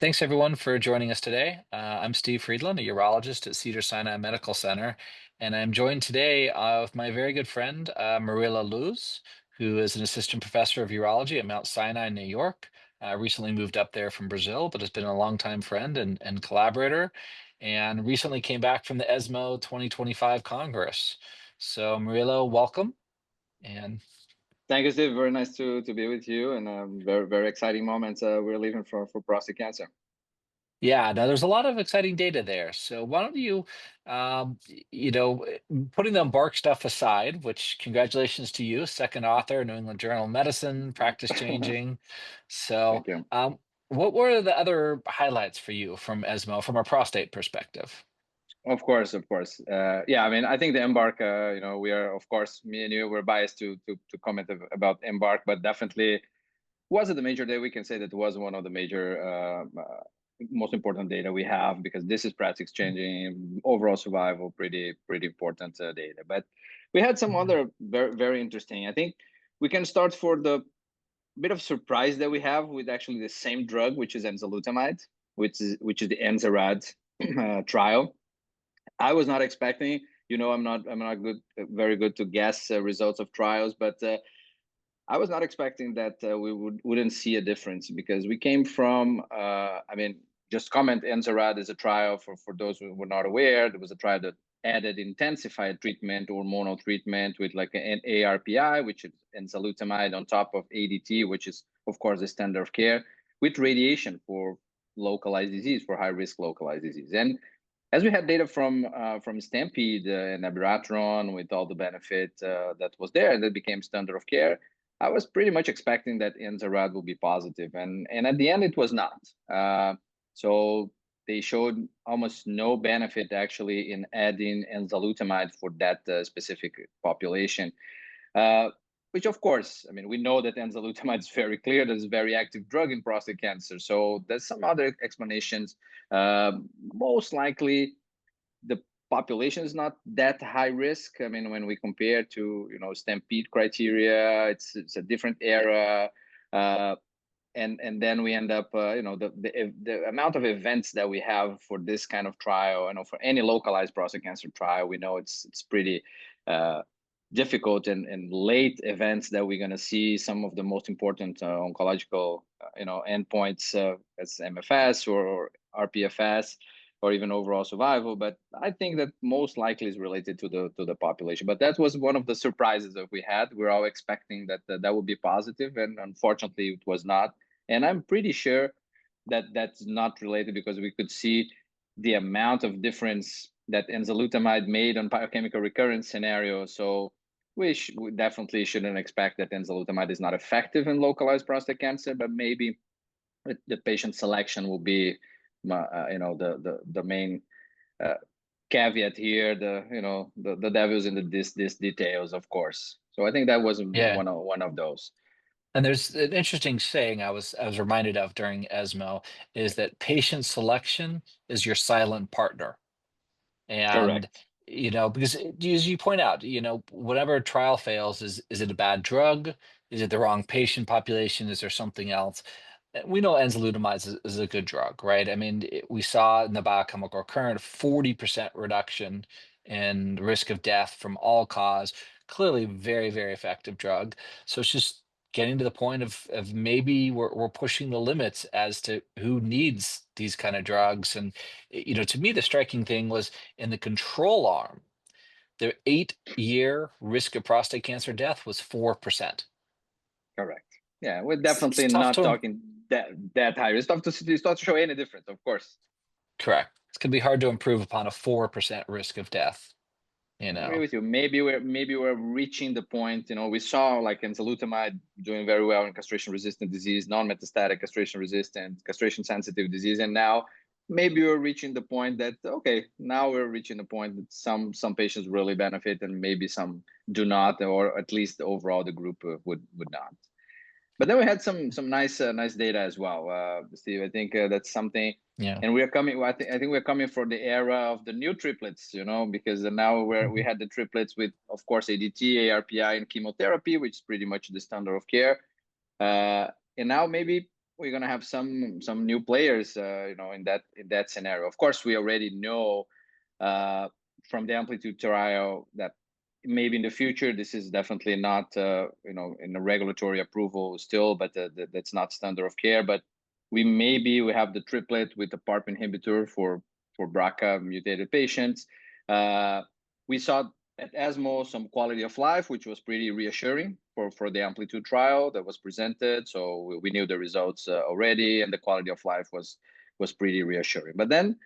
Thanks everyone for joining us today. I'm Steve Freedland, a urologist at Cedars-Sinai Medical Center, and I'm joined today of my very good friend, Murilo Luz, who is an assistant professor of urology at Mount Sinai, New York. Recently moved up there from Brazil, but has been a longtime friend and collaborator, and recently came back from the ESMO 2025 Congress. So Murilo, welcome. And Thank you, Steve. Very nice to be with you, and very exciting moments we're living for prostate cancer. yeah, now there's a lot of exciting data there. So why don't you, putting the Embark stuff aside, which congratulations to you, second author, New England Journal of Medicine, practice changing. So Thank you. what were the other highlights for you from ESMO from a prostate perspective? Of course, of course. Yeah, I mean, I think the Embark. We are, of course, me and you, we're biased to comment about Embark, but definitely was it the major day? We can say that it was one of the major, most important data we have because this is practice changing, overall survival, pretty important data. But we had some Mhm. other very interesting. I think we can start for the bit of surprise that we have with actually the same drug, which is enzalutamide, which is the Enzarad trial. I was not expecting. I'm not very good to guess results of trials, but I was not expecting that we wouldn't see a difference because we came from. I mean, just comment Enzarad is a trial for those who were not aware. There was a trial that added intensified treatment or mono treatment with like an ARPI, which is enzalutamide on top of ADT, which is of course the standard of care, with radiation for localized disease, for high risk localized disease. And as we had data from Stampede and Abiraterone with all the benefit that was there, and that became standard of care, I was pretty much expecting that Enzarad will be positive, and at the end it was not. So they showed almost no benefit actually in adding enzalutamide for that specific population. Uh, which of course, I mean, we know that enzalutamide is very clear that it's a very active drug in prostate cancer. So there's some other explanations. Most likely, the population is not that high risk. I mean, when we compare to Stampede criteria, it's a different era. Uh, and then we end up the amount of events that we have for this kind of trial, for any localized prostate cancer trial, we know it's pretty difficult and late events that we're going to see some of the most important oncological endpoints as MFS or RPFS or even overall survival. But I think that most likely is related to the population. But that was one of the surprises that we had. We're all expecting that that would be positive, and unfortunately it was not. And I'm pretty sure that that's not related because we could see the amount of difference that enzalutamide made on biochemical recurrence scenario. So we definitely shouldn't expect that enzalutamide is not effective in localized prostate cancer, but maybe the patient selection will be, the main uh, caveat here. The devil's in this details, of course. So I think that was Yeah. one of those. And there's an interesting saying I was reminded of during ESMO is that patient selection is your silent partner. And Correct. because as you point out, whatever trial fails, is it a bad drug? Is it the wrong patient population? Is there something else? We know enzalutamide is a good drug, right? I mean, we saw in the biochemical recurrent 40% reduction in risk of death from all cause. Clearly, very, very effective drug. So it's just getting to the point of maybe we're pushing the limits as to who needs these kind of drugs. And to me, the striking thing was in the control arm, the 8-year risk of prostate cancer death was 4%. Correct. Yeah, we're It's definitely tough not to talking that high. It's tough to show any difference, of course. correct. It's going to be hard to improve upon a 4% risk of death, you I agree know. with you. Maybe we're reaching the point. We saw like enzalutamide doing very well in castration-resistant disease, non-metastatic castration-resistant, castration-sensitive disease, and now maybe we're reaching the point that okay, now we're reaching the point that some patients really benefit and maybe some do not, or at least overall the group would not. But then we had some nice data as well, Steve. I think that's something, Yeah. and we are coming. Well, I think we're coming for the era of the new triplets, because now we Mhm. had the triplets with, of course, ADT, ARPI, and chemotherapy, which is pretty much the standard of care. And now maybe we're gonna have some new players, in that scenario. Of course, we already know from the AMPLITUDE trial that maybe in the future this is definitely not in a regulatory approval still, but that's not standard of care. But we have the triplet with the PARP inhibitor for BRCA mutated patients. We saw at ESMO some quality of life, which was pretty reassuring for the AMPLITUDE trial that was presented. So we knew the results already, and the quality of life was pretty reassuring. But then,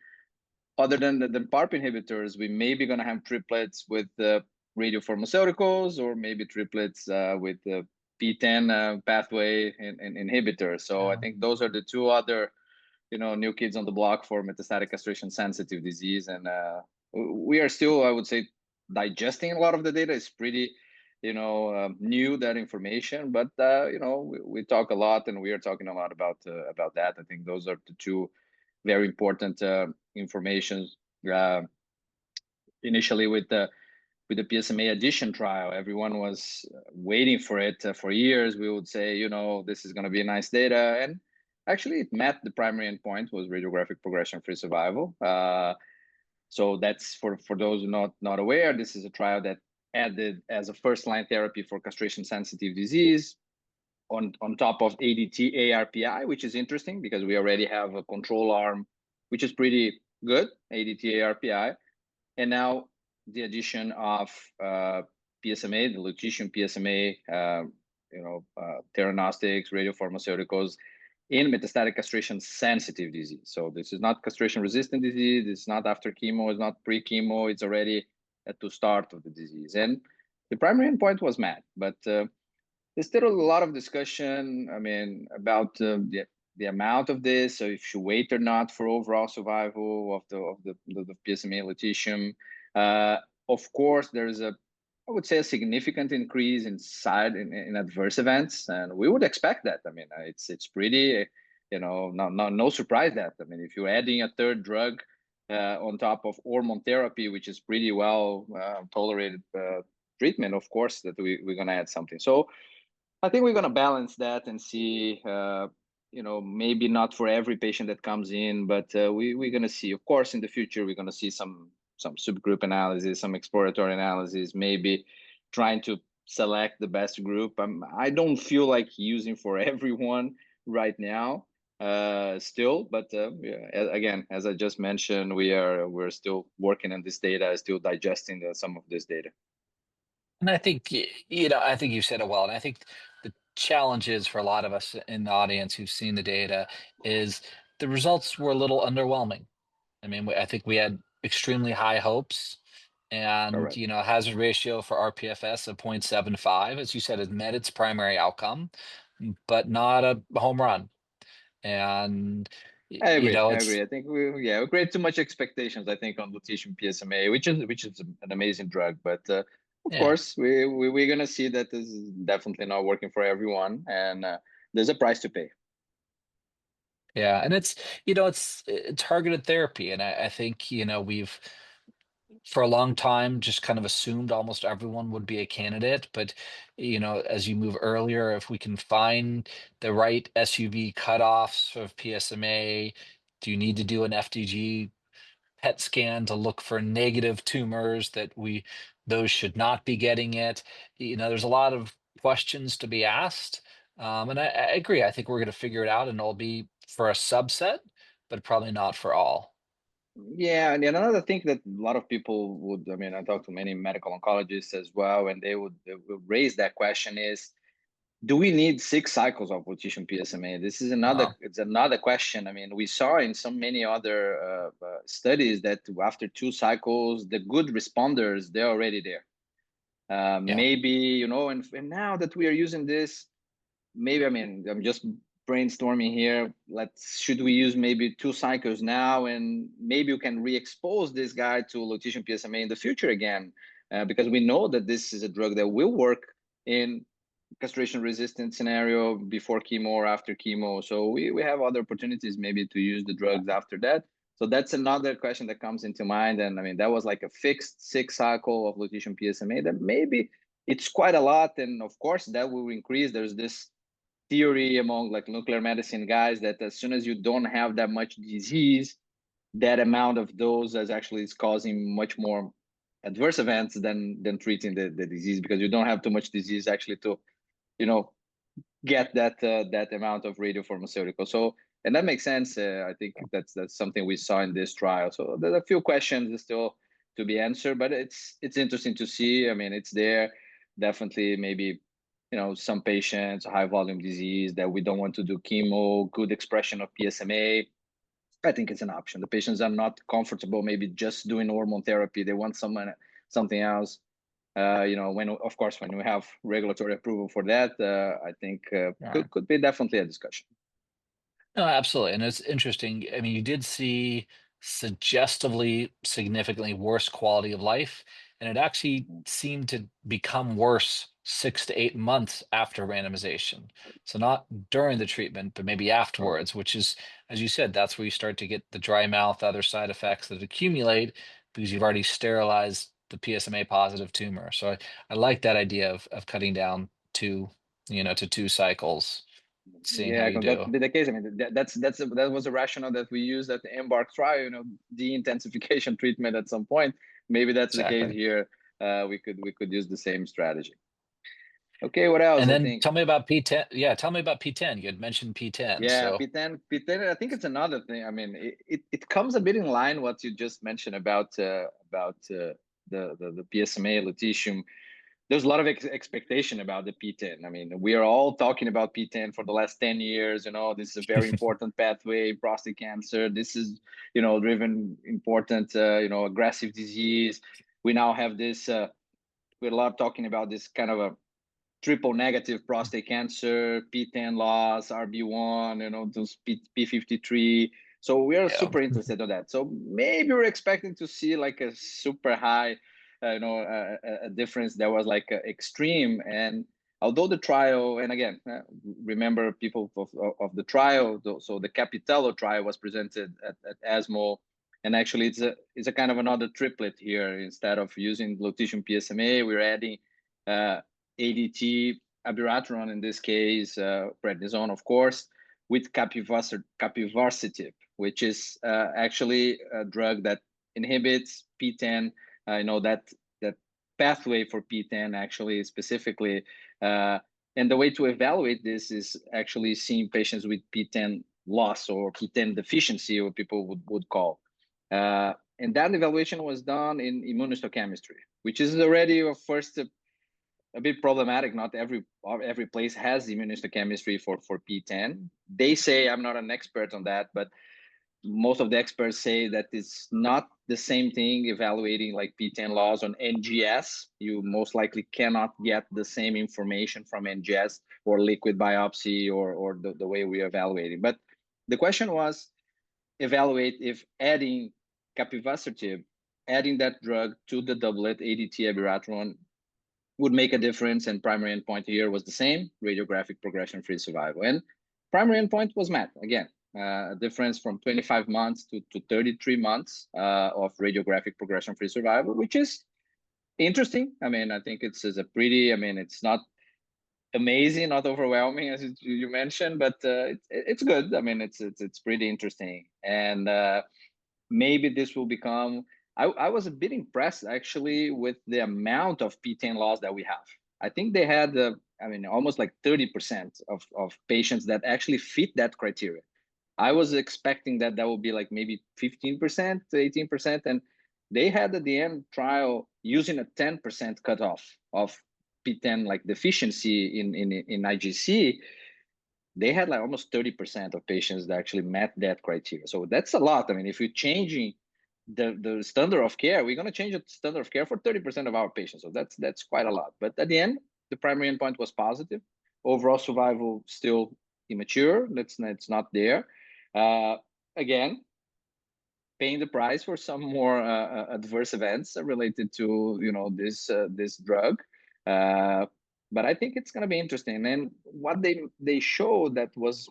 other than the PARP inhibitors, we may be going to have triplets with the radiopharmaceuticals, or maybe triplets with the PTEN pathway inhibitors. So I Yeah. think those are the two other new kids on the block for metastatic castration-sensitive disease. And we are still, I would say, digesting a lot of the data. It's pretty, new, that information. But we talk a lot, and we are talking a lot about that. I think those are the two very important informations. Initially, with the PSMA Addition trial, everyone was waiting for it for years. We would say, this is going to be nice data, and actually, it met the primary endpoint, was radiographic progression-free survival. So that's for those who not aware. This is a trial that added as a first-line therapy for castration-sensitive disease on top of ADT ARPI, which is interesting because we already have a control arm, which is pretty good, ADT ARPI, and now the addition of PSMA, the lutetium PSMA, theranostics, radiopharmaceuticals in metastatic castration-sensitive disease. So this is not castration-resistant disease. It's not after chemo. It's not pre-chemo. It's already at the start of the disease. And the primary endpoint was met, but there's still a lot of discussion, about the amount of this, so if you wait or not for overall survival of the PSMA lutetium. Of course, there's I would say, a significant increase in adverse events, and we would expect that. It's pretty, no surprise that. If you're adding a third drug on top of hormone therapy, which is pretty well tolerated treatment, of course, that we're gonna add something. So I think we're going to balance that and see, maybe not for every patient that comes in, but we're going to see, of course, in the future, we're going to see some subgroup analysis, some exploratory analysis, maybe trying to select the best group. I don't feel like using for everyone right now still, but again, as I just mentioned, we're still working on this data, still digesting some of this data. And I think, I think you said it well. And I think the challenge is for a lot of us in the audience who've seen the data is the results were a little underwhelming. I think we had extremely high hopes, and, Correct. hazard ratio for RPFS of 0.75, as you said, has met its primary outcome, but not a home run. And, I agree. I it's, agree. I think we create too much expectations, I think, on lutetium PSMA, which is an amazing drug. But of yeah. course, we're gonna see that this is definitely not working for everyone, and there's a price to pay. Yeah. And it's targeted therapy. And I think, we've, for a long time, just kind of assumed almost everyone would be a candidate. But, as you move earlier, if we can find the right SUV cutoffs of PSMA, do you need to do an FDG PET scan to look for negative tumors those should not be getting it? There's a lot of questions to be asked. And I agree. I think we're going to figure it out, and it'll be for a subset, but probably not for all. Yeah, and another thing that a lot of people would, I talk to many medical oncologists as well, and they would raise that question is, do we need 6 cycles of lutetium PSMA? This is Uh, another question. We saw in so many other studies that after 2 cycles, the good responders, they're already there. yeah. Maybe, and now that we are using this, maybe, I'm just brainstorming here. Should we use maybe 2 cycles now, and maybe you can re-expose this guy to lutetium PSMA in the future again, because we know that this is a drug that will work in castration resistant scenario before chemo or after chemo. So we have other opportunities maybe to use the drugs after that. So that's another question that comes into mind. And that was like a fixed 6 cycle of lutetium PSMA that maybe it's quite a lot. And of course that will increase. There's this theory among like nuclear medicine guys that as soon as you don't have that much disease, that amount of dose is actually is causing much more adverse events than treating the disease, because you don't have too much disease actually to, you know, get that amount of radiopharmaceutical. So, and that makes sense. I think that's something we saw in this trial. So there's a few questions still to be answered, but it's interesting to see. I mean, it's there. Definitely, maybe, you know, some patients, high volume disease that we don't want to do chemo, good expression of PSMA. I think it's an option. The patients are not comfortable maybe just doing hormone therapy. They want something else. You know, when of course when we have regulatory approval for that, I think Right. could be definitely a discussion. No, absolutely. And it's interesting. I mean, you did see suggestively significantly worse quality of life, and it actually Mhm. seemed to become worse 6 to 8 months after randomization. So not during the treatment, but maybe Correct. afterwards, which is, as you said, that's where you start to get the dry mouth, other side effects that accumulate because you've already sterilized the PSMA positive tumor. So I like that idea of cutting down to 2 cycles, seeing how Yeah, you because that do. could be the case. I mean, that was a rationale that we used at the Embark trial. You know, de-intensification treatment at some point. Maybe that's the case Exactly. here. We could use the same strategy. Okay, what else? And I then think. tell me about P10. Yeah, tell me about P10. You had mentioned P10. Yeah, So P10. I think it's another thing. I mean, it comes a bit in line what you just mentioned about the PSMA lutetium. There's a lot of expectation about the P10. I mean, we are all talking about P10 for the last 10 years. You know, this is a very important pathway in prostate cancer. This is, you know, driven important, you know, aggressive disease. We now have this. We're a lot talking about this kind of a triple negative prostate cancer, P10 loss, RB1, you know, those P53. So we are yeah, super interested in that. So maybe we're expecting to see like a super high, a difference that was like extreme. And although the trial, and again, remember people of the trial, so the CAPItello trial was presented at ESMO. And actually, it's a kind of another triplet here. Instead of using lutetium PSMA, we're adding ADT, abiraterone in this case, prednisone, of course, with capivasertib, which is actually a drug that inhibits PTEN. You know that pathway for PTEN actually specifically. And the way to evaluate this is actually seeing patients with PTEN loss or PTEN deficiency, what people would call. And that evaluation was done in immunohistochemistry, which is already a first a bit problematic. Not every place has immunohistochemistry for P10. They say, I'm not an expert on that, but most of the experts say that it's not the same thing evaluating like P10 loss on NGS. You most likely cannot get the same information from NGS or liquid biopsy or the way we're evaluating. But the question was evaluate if adding capivasertib, adding that drug to the doublet ADT abiraterone would make a difference. And primary endpoint here was the same, radiographic progression-free survival. And primary endpoint was met again, a difference from 25 months to 33 months of radiographic progression-free survival, which is interesting. I mean, I think it's a pretty. I mean, it's not amazing, not overwhelming as you mentioned, but it's good. I mean, it's pretty interesting, and maybe this will become. I was a bit impressed actually with the amount of P10 loss that we have. I think they had, I mean, almost like 30% of patients that actually fit that criteria. I was expecting that would be like maybe 15% to 18%. And they had at the end trial using a 10% cutoff of P10 like deficiency in IGC. They had like almost 30% of patients that actually met that criteria. So that's a lot. I mean, if you're changing the standard of care, we're going to change the standard of care for 30% of our patients. So that's quite a lot. But at the end, the primary endpoint was positive. Overall survival still immature. It's not there. Again, paying the price for some more adverse events related to this drug. Uh, but I think it's going to be interesting. And what they showed that was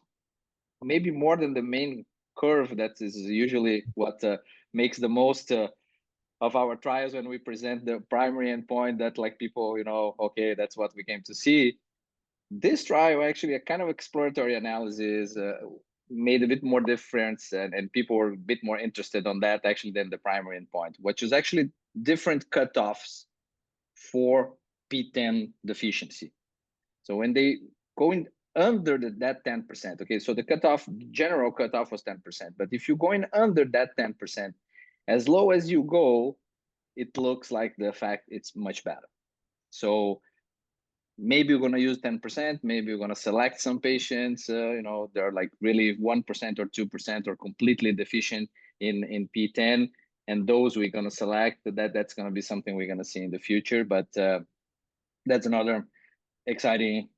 maybe more than the main curve that is usually what makes the most of our trials when we present the primary endpoint that like people, okay, that's what we came to see. This trial actually a kind of exploratory analysis made a bit more difference, and people were a bit more interested on that actually than the primary endpoint, which was actually different cutoffs for PTEN deficiency. So when they going under that 10%, okay, so the cutoff, general cutoff was 10%, but if you're going under that 10%, as low as you go, it looks like the effect it's much better. So maybe we're going to use 10%, maybe we're going to select some patients, they're like really 1% or 2% or completely deficient in PTEN, and those we're going to select. That's going to be something we're going to see in the future, but that's another exciting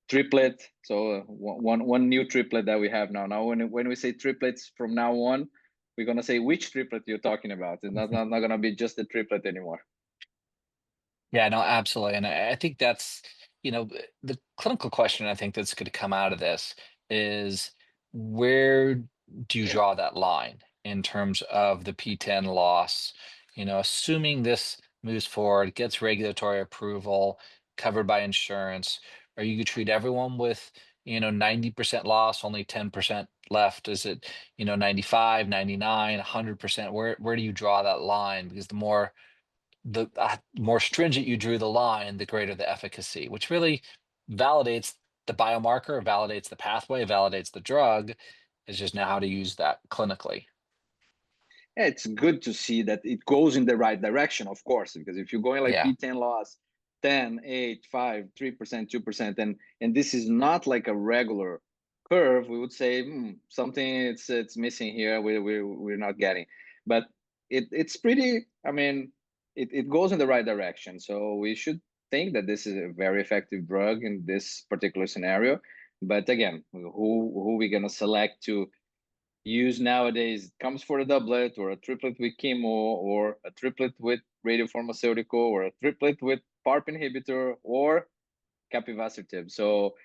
triplet. So one new triplet that we have now when we say triplets from now on, we're going to say which triplet you're talking about. It's not going to be just a triplet anymore. Yeah, no, absolutely. And I think that's, the clinical question I think that's going to come out of this is, where do you draw that line in terms of the P10 loss? Assuming this moves forward, gets regulatory approval, covered by insurance, are you going to treat everyone with, 90% loss, only 10% left? Is it, 95, 99, 100%? Where do you draw that line? Because the more stringent you drew the line, the greater the efficacy, which really validates the biomarker, validates the pathway, validates the drug. Is just now how to use that clinically. Yeah, it's good to see that it goes in the right direction, of course, because if you're going like Yeah. P10 loss 10, 8, 5, 3%, 2%, and this is not like a regular curve, we would say something it's missing here, we're not getting. But it's pretty, I mean, it goes in the right direction. So we should think that this is a very effective drug in this particular scenario. But again, who we gonna select to use nowadays comes for a doublet or a triplet with chemo or a triplet with radiopharmaceutical or a triplet with PARP inhibitor or capivasertib. So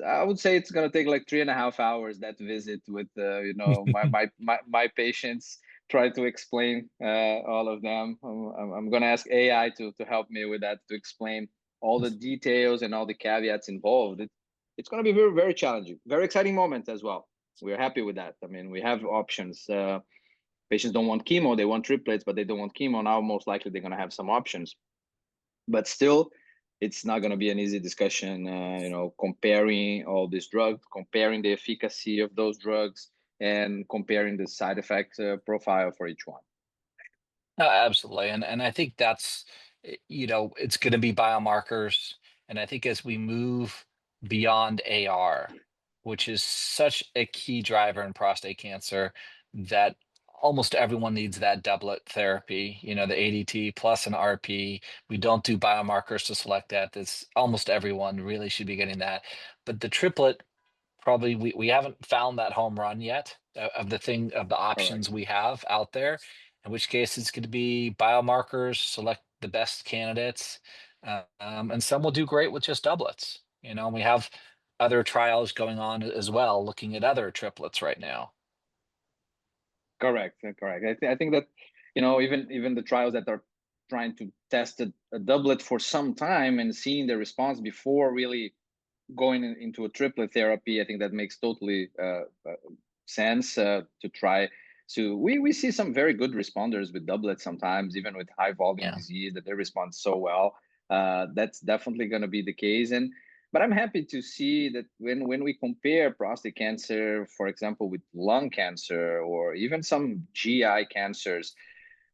I would say it's going to take like 3.5 hours that visit with my patients, try to explain all of them. I'm going to ask AI to help me with that, to explain all the details and all the caveats involved. It's going to be very, very challenging, very exciting moment as well. We're happy with that. I mean, we have options. Patients don't want chemo, they want triplets, but they don't want chemo. Now most likely they're going to have some options, but still it's not going to be an easy discussion, comparing all these drugs, comparing the efficacy of those drugs, and comparing the side effect profile for each one. No, absolutely. And I think that's, it's going to be biomarkers. And I think as we move beyond AR, which is such a key driver in prostate cancer, that almost everyone needs that doublet therapy, the ADT plus an RP. We don't do biomarkers to select that. That's almost everyone really should be getting that. But the triplet, probably we haven't found that home run yet of the Correct. options we have out there, in which case it's going to be biomarkers, select the best candidates, and some will do great with just doublets. And we have other trials going on as well, looking at other triplets right now. Correct. I think that even the trials that are trying to test a doublet for some time and seeing the response before really going into a triplet therapy, I think that makes totally sense to try. So we see some very good responders with doublets sometimes, even with high volume Yeah. disease, that they respond so well. That's definitely going to be the case. But I'm happy to see that when we compare prostate cancer, for example, with lung cancer or even some GI cancers,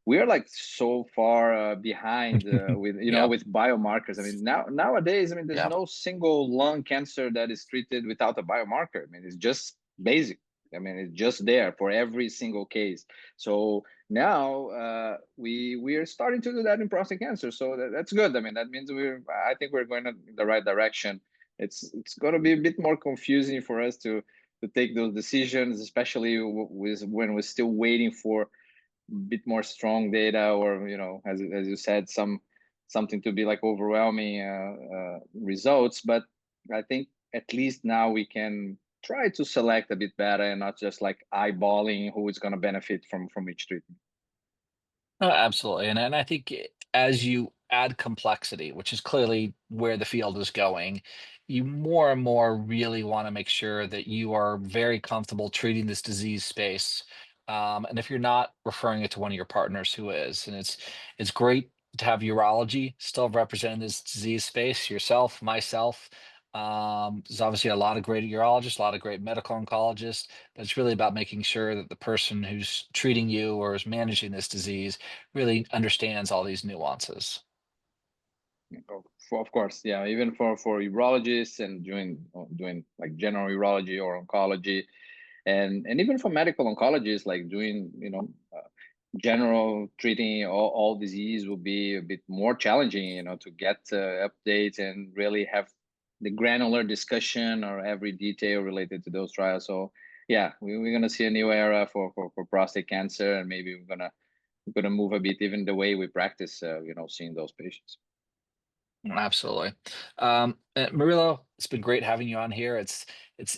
we are like so far behind with Yep. with biomarkers. I mean, nowadays, I mean, there's Yeah. no single lung cancer that is treated without a biomarker. I mean, it's just basic. I mean, it's just there for every single case. So now we are starting to do that in prostate cancer. So that's good. I mean, that means I think we're going in the right direction. It's going to be a bit more confusing for us to take those decisions, especially when we're still waiting for bit more strong data, or as you said, something to be like overwhelming results. But I think at least now we can try to select a bit better and not just like eyeballing who is going to benefit from each treatment. No, absolutely. And I think as you add complexity, which is clearly where the field is going, you more and more really want to make sure that you are very comfortable treating this disease space. And if you're not, referring it to one of your partners who is. And it's great to have urology still representing this disease space, yourself, myself. There's obviously a lot of great urologists, a lot of great medical oncologists, but it's really about making sure that the person who's treating you or is managing this disease really understands all these nuances. Of course, yeah. Even for urologists and doing like general urology or oncology, and even for medical oncologists, like doing general treating all disease will be a bit more challenging, to get updates and really have the granular discussion or every detail related to those trials. So yeah, we're gonna see a new era for prostate cancer, and maybe we're gonna move a bit even the way we practice, seeing those patients. Absolutely. Murilo, it's been great having you on here. It's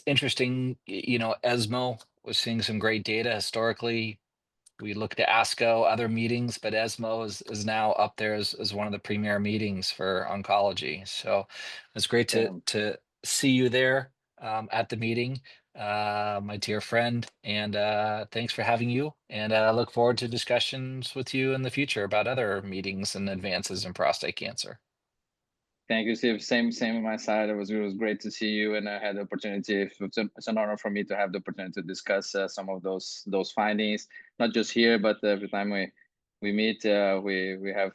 interesting, ESMO was seeing some great data historically. We looked at ASCO, other meetings, but ESMO is now up there as one of the premier meetings for oncology. So it's great to Yeah. see you there at the meeting, my dear friend. And thanks for having you. And I look forward to discussions with you in the future about other meetings and advances in prostate cancer. Thank you, Steve. Same on my side. It was great to see you, and I had the opportunity. It's an honor for me to have the opportunity to discuss some of those findings, not just here, but every time we meet, we have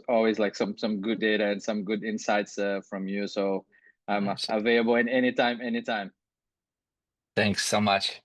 always like some good data and some good insights from you. So I'm Absolutely. available anytime. Thanks so much.